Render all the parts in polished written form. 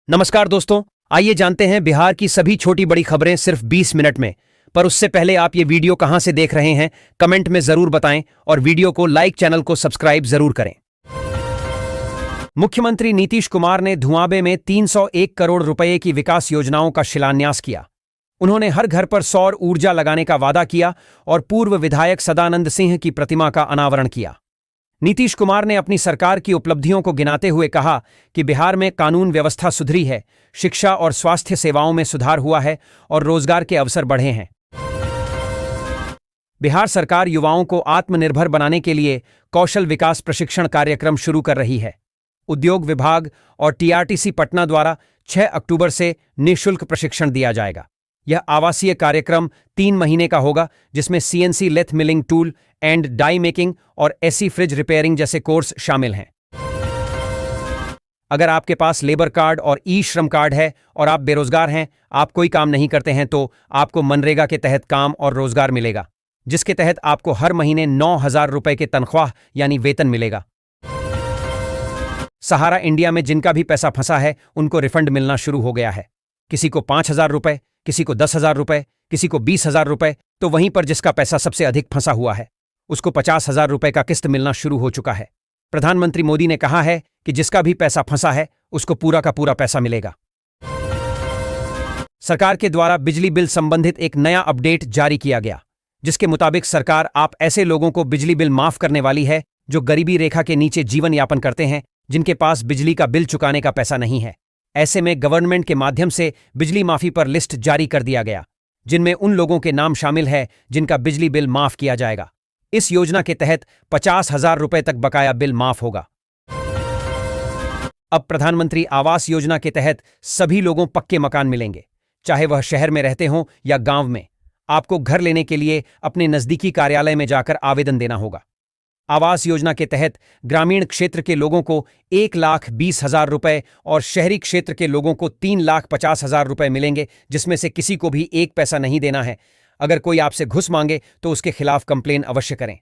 नमस्कार दोस्तों, आइए जानते हैं बिहार की सभी छोटी बड़ी खबरें सिर्फ 20 मिनट में। पर उससे पहले आप ये वीडियो कहां से देख रहे हैं कमेंट में जरूर बताएं और वीडियो को लाइक, चैनल को सब्सक्राइब जरूर करें। मुख्यमंत्री नीतीश कुमार ने धुआंबे में 301 करोड़ रुपए की विकास योजनाओं का शिलान्यास किया। उन्होंने हर घर पर सौर ऊर्जा लगाने का वादा किया और पूर्व विधायक सदानंद सिंह की प्रतिमा का अनावरण किया। नीतीश कुमार ने अपनी सरकार की उपलब्धियों को गिनाते हुए कहा कि बिहार में कानून व्यवस्था सुधरी है, शिक्षा और स्वास्थ्य सेवाओं में सुधार हुआ है और रोजगार के अवसर बढ़े हैं। बिहार सरकार युवाओं को आत्मनिर्भर बनाने के लिए कौशल विकास प्रशिक्षण कार्यक्रम शुरू कर रही है। उद्योग विभाग और टीआरटीसी पटना द्वारा 6 अक्टूबर से निःशुल्क प्रशिक्षण दिया जाएगा। यह आवासीय कार्यक्रम 3 महीने का होगा, जिसमें CNC lathe milling tool and die making और एसी फ्रिज रिपेयरिंग जैसे कोर्स शामिल हैं। अगर आपके पास लेबर कार्ड और ई श्रम कार्ड है और आप बेरोजगार हैं, आप कोई काम नहीं करते हैं, तो आपको मनरेगा के तहत काम और रोजगार मिलेगा, जिसके तहत आपको हर महीने 9,000 रुपए के तनख्वाह यानी वेतन मिलेगा। सहारा इंडिया में जिनका भी पैसा फंसा है उनको रिफंड मिलना शुरू हो गया है। किसी को 5,000 रुपए, किसी को 10,000 रुपए, किसी को 20,000 रुपए, तो वहीं पर जिसका पैसा सबसे अधिक फंसा हुआ है उसको 50,000 रुपए का किस्त मिलना शुरू हो चुका है। प्रधानमंत्री मोदी ने कहा है कि जिसका भी पैसा फंसा है उसको पूरा का पूरा पैसा मिलेगा। सरकार के द्वारा बिजली बिल संबंधित एक नया अपडेट जारी किया गया, जिसके मुताबिक सरकार आप ऐसे लोगों को बिजली बिल माफ करने वाली है जो गरीबी रेखा के नीचे जीवन यापन करते हैं, जिनके पास बिजली का बिल चुकाने का पैसा नहीं है। ऐसे में गवर्नमेंट के माध्यम से बिजली माफी पर लिस्ट जारी कर दिया गया, जिनमें उन लोगों के नाम शामिल है जिनका बिजली बिल माफ किया जाएगा। इस योजना के तहत 50,000 रुपए तक बकाया बिल माफ होगा। अब प्रधानमंत्री आवास योजना के तहत सभी लोगों पक्के मकान मिलेंगे, चाहे वह शहर में रहते हों या गांव में। आपको घर लेने के लिए अपने नजदीकी कार्यालय में जाकर आवेदन देना होगा। आवास योजना के तहत ग्रामीण क्षेत्र के लोगों को 1,20,000 रुपए और शहरी क्षेत्र के लोगों को 3,50,000 रुपए मिलेंगे, जिसमें से किसी को भी एक पैसा नहीं देना है। अगर कोई आपसे घुस मांगे तो उसके खिलाफ कंप्लेन अवश्य करें।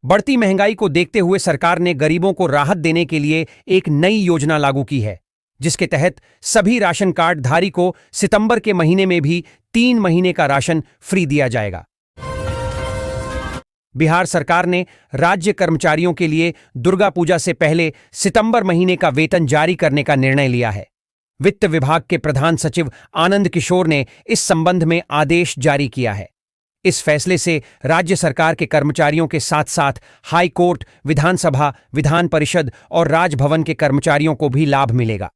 बढ़ती महंगाई को देखते हुए सरकार ने गरीबों को राहत देने के लिए एक नई योजना लागू की है, जिसके तहत सभी राशन कार्ड धारी को सितंबर के महीने में भी 3 महीने का राशन फ्री दिया जाएगा। बिहार सरकार ने राज्य कर्मचारियों के लिए दुर्गा पूजा से पहले सितंबर महीने का वेतन जारी करने का निर्णय लिया है। वित्त विभाग के प्रधान सचिव आनंद किशोर ने इस संबंध में आदेश जारी किया है। इस फैसले से राज्य सरकार के कर्मचारियों के साथ साथ हाई कोर्ट, विधानसभा, विधान परिषद और राजभवन के कर्मचारियों को भी लाभ मिलेगा।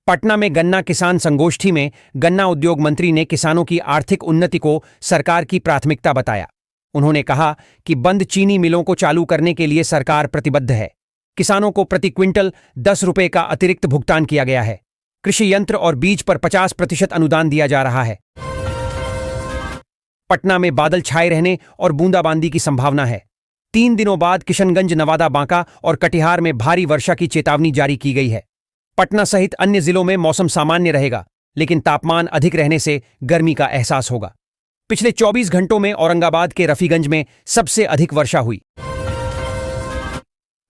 पटना में गन्ना किसान संगोष्ठी में गन्ना उद्योग मंत्री ने किसानों की आर्थिक उन्नति को सरकार की प्राथमिकता बताया। उन्होंने कहा कि बंद चीनी मिलों को चालू करने के लिए सरकार प्रतिबद्ध है। किसानों को प्रति क्विंटल 10 रुपए का अतिरिक्त भुगतान किया गया है। कृषि यंत्र और बीज पर 50% अनुदान दिया जा रहा है। पटना में बादल छाए रहने और बूंदाबांदी की संभावना है। 3 दिनों बाद किशनगंज, नवादा, बांका और कटिहार में भारी वर्षा की चेतावनी जारी की गई है। पटना सहित अन्य जिलों में मौसम सामान्य रहेगा, लेकिन तापमान अधिक रहने से गर्मी का एहसास होगा। पिछले 24 घंटों में औरंगाबाद के रफीगंज में सबसे अधिक वर्षा हुई।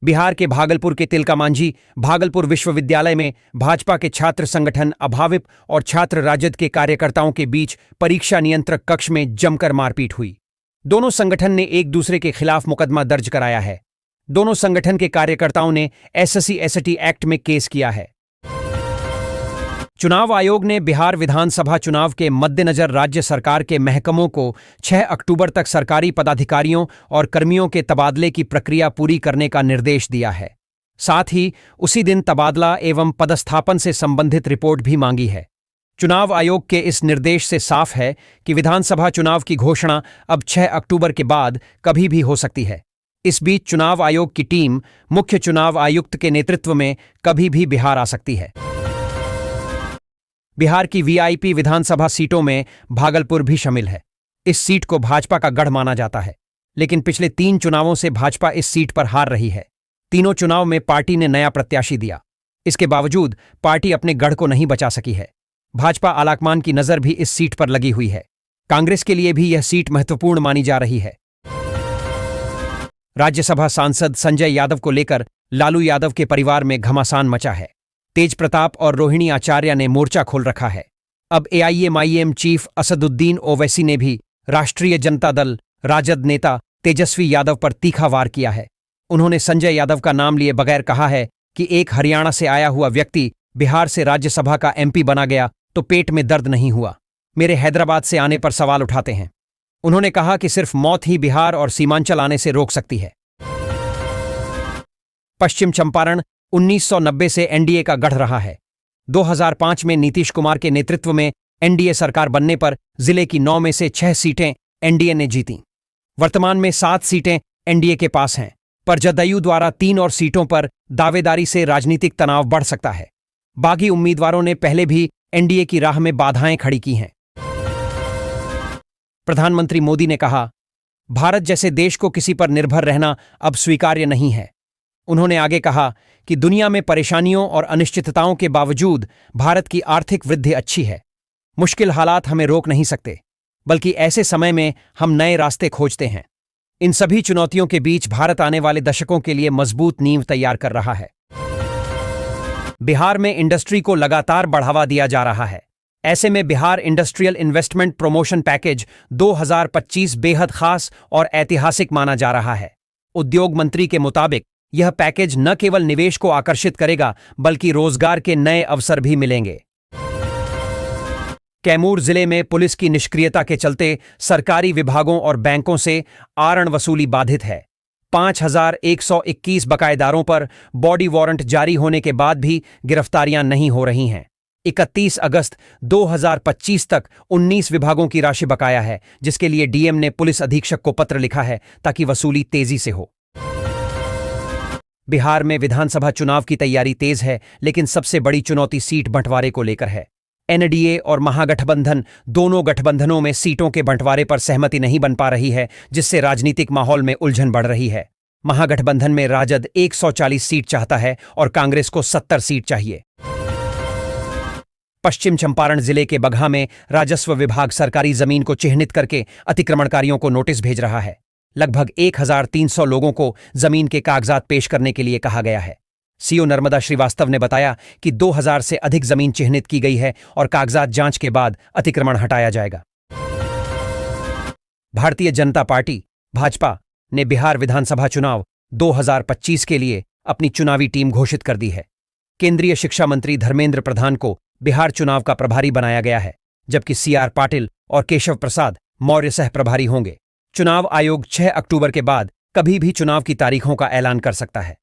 बिहार के भागलपुर के तिलकामांझी भागलपुर विश्वविद्यालय में भाजपा के छात्र संगठन अभाविप और छात्र राजद के कार्यकर्ताओं के बीच परीक्षा नियंत्रक कक्ष में जमकर मारपीट हुई। दोनों संगठन ने एक दूसरे के खिलाफ मुकदमा दर्ज कराया है। दोनों संगठन के कार्यकर्ताओं ने SC/ST एक्ट में केस किया है। चुनाव आयोग ने बिहार विधानसभा चुनाव के मद्देनजर राज्य सरकार के महकमों को 6 अक्टूबर तक सरकारी पदाधिकारियों और कर्मियों के तबादले की प्रक्रिया पूरी करने का निर्देश दिया है। साथ ही उसी दिन तबादला एवं पदस्थापन से संबंधित रिपोर्ट भी मांगी है। चुनाव आयोग के इस निर्देश से साफ है कि विधानसभा चुनाव की घोषणा अब 6 अक्टूबर के बाद कभी भी हो सकती है। इस बीच चुनाव आयोग की टीम मुख्य चुनाव आयुक्त के नेतृत्व में कभी भी बिहार आ सकती है। बिहार की VIP विधानसभा सीटों में भागलपुर भी शामिल है। इस सीट को भाजपा का गढ़ माना जाता है, लेकिन पिछले 3 चुनावों से भाजपा इस सीट पर हार रही है। तीनों चुनाव में पार्टी ने नया प्रत्याशी दिया। इसके बावजूद पार्टी अपने गढ़ को नहीं बचा सकी है। भाजपा आलाकमान की नजर भी इस सीट पर लगी हुई है। कांग्रेस के लिए भी यह सीट महत्वपूर्ण मानी जा रही है। राज्यसभा सांसद संजय यादव को लेकर लालू यादव के परिवार में घमासान मचा है। तेज प्रताप और रोहिणी आचार्य ने मोर्चा खोल रखा है। अब एआईएमआईएम चीफ असदुद्दीन ओवैसी ने भी राष्ट्रीय जनता दल राजद नेता तेजस्वी यादव पर तीखा वार किया है। उन्होंने संजय यादव का नाम लिए बगैर कहा है कि एक हरियाणा से आया हुआ व्यक्ति बिहार से राज्यसभा का एमपी बना गया तो पेट में दर्द नहीं हुआ, मेरे हैदराबाद से आने पर सवाल उठाते हैं। उन्होंने कहा कि सिर्फ मौत ही बिहार और सीमांचल आने से रोक सकती है। पश्चिम चंपारण 1990 से एनडीए का गढ़ रहा है। 2005 में नीतीश कुमार के नेतृत्व में एनडीए सरकार बनने पर जिले की 9 में से 6 सीटें एनडीए ने जीतीं। वर्तमान में 7 सीटें एनडीए के पास हैं, पर जदयू द्वारा 3 और सीटों पर दावेदारी से राजनीतिक तनाव बढ़ सकता है। बागी उम्मीदवारों ने पहले भी एनडीए की राह में बाधाएं खड़ी की हैं। प्रधानमंत्री मोदी ने कहा, भारत जैसे देश को किसी पर निर्भर रहना अब स्वीकार्य नहीं है। उन्होंने आगे कहा कि दुनिया में परेशानियों और अनिश्चितताओं के बावजूद भारत की आर्थिक वृद्धि अच्छी है। मुश्किल हालात हमें रोक नहीं सकते, बल्कि ऐसे समय में हम नए रास्ते खोजते हैं। इन सभी चुनौतियों के बीच भारत आने वाले दशकों के लिए मजबूत नींव तैयार कर रहा है। बिहार में इंडस्ट्री को लगातार बढ़ावा दिया जा रहा है। ऐसे में Bihar industrial investment promotion package 2025 बेहद खास और ऐतिहासिक माना जा रहा है। उद्योग मंत्री के मुताबिक यह पैकेज न केवल निवेश को आकर्षित करेगा, बल्कि रोजगार के नए अवसर भी मिलेंगे। कैमूर जिले में पुलिस की निष्क्रियता के चलते सरकारी विभागों और बैंकों से आरण वसूली बाधित है। 5121 बकायेदारों पर बॉडी वारंट जारी होने के बाद भी गिरफ्तारियां नहीं हो रही हैं। 31 अगस्त 2025 तक 19 विभागों की राशि बकाया है, जिसके लिए डीएम ने पुलिस अधीक्षक को पत्र लिखा है ताकि वसूली तेजी से हो। बिहार में विधानसभा चुनाव की तैयारी तेज है, लेकिन सबसे बड़ी चुनौती सीट बंटवारे को लेकर है। एनडीए और महागठबंधन दोनों गठबंधनों में सीटों के बंटवारे पर सहमति नहीं बन पा रही है, जिससे राजनीतिक माहौल में उलझन बढ़ रही है। महागठबंधन में राजद 140 सीट चाहता है और कांग्रेस को 70 सीट चाहिए। पश्चिम चंपारण जिले के बगहा में राजस्व विभाग सरकारी जमीन को चिह्नित करके अतिक्रमणकारियों को नोटिस भेज रहा है। लगभग 1300 लोगों को जमीन के कागजात पेश करने के लिए कहा गया है। सीओ नर्मदा श्रीवास्तव ने बताया कि 2000 से अधिक जमीन चिह्नित की गई है और कागजात जांच के बाद अतिक्रमण हटाया जाएगा। भारतीय जनता पार्टी भाजपा ने बिहार विधानसभा चुनाव 2025 के लिए अपनी चुनावी टीम घोषित कर दी है। केंद्रीय शिक्षा मंत्री धर्मेंद्र प्रधान को बिहार चुनाव का प्रभारी बनाया गया है, जबकि सीआर पाटिल और केशव प्रसाद मौर्य सह प्रभारी होंगे। चुनाव आयोग 6 अक्टूबर के बाद कभी भी चुनाव की तारीखों का ऐलान कर सकता है।